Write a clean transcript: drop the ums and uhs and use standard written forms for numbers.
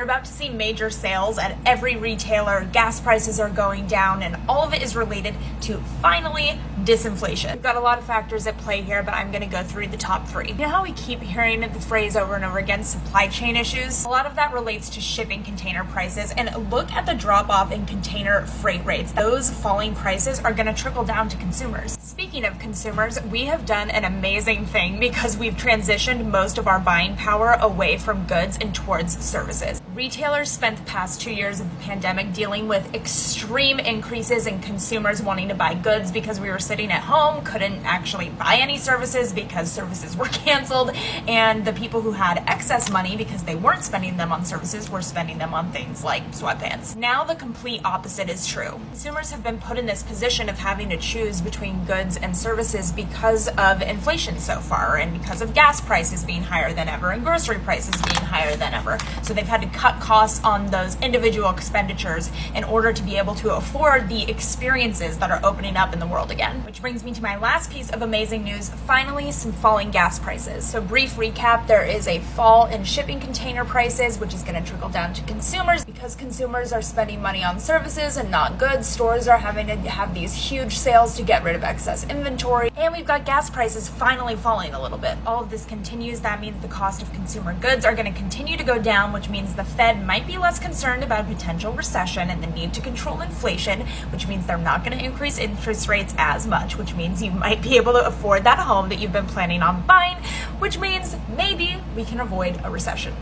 We're about to see major sales at every retailer, gas prices are going down, and all of it is related to, finally, disinflation. We've got a lot of factors at play here, but I'm going to go through the top three. You know how we keep hearing the phrase over and over again, supply chain issues? A lot of that relates to shipping container prices, and look at the drop-off in container freight rates. Those falling prices are going to trickle down to consumers. Speaking of consumers, we have done an amazing thing because we've transitioned most of our buying power away from goods and towards services. Retailers spent the past 2 years of the pandemic dealing with extreme increases in consumers wanting to buy goods because we were sitting at home, couldn't actually buy any services because services were canceled, and the people who had excess money because they weren't spending them on services were spending them on things like sweatpants. Now the complete opposite is true. Consumers have been put in this position of having to choose between goods and services because of inflation so far, and because of gas prices being higher than ever and grocery prices being higher than ever. So they've had to cut costs on those individual expenditures in order to be able to afford the experiences that are opening up in the world again. Which brings me to my last piece of amazing news, finally some falling gas prices. So brief recap, there is a fall in shipping container prices, which is going to trickle down to consumers. Because consumers are spending money on services and not goods, stores are having to have these huge sales to get rid of excess inventory, and we've got gas prices finally falling a little bit. All of this continues, that means the cost of consumer goods are going to continue to go down, which means the Fed might be less concerned about a potential recession and the need to control inflation, which means they're not going to increase interest rates as much, which means you might be able to afford that home that you've been planning on buying, which means maybe we can avoid a recession.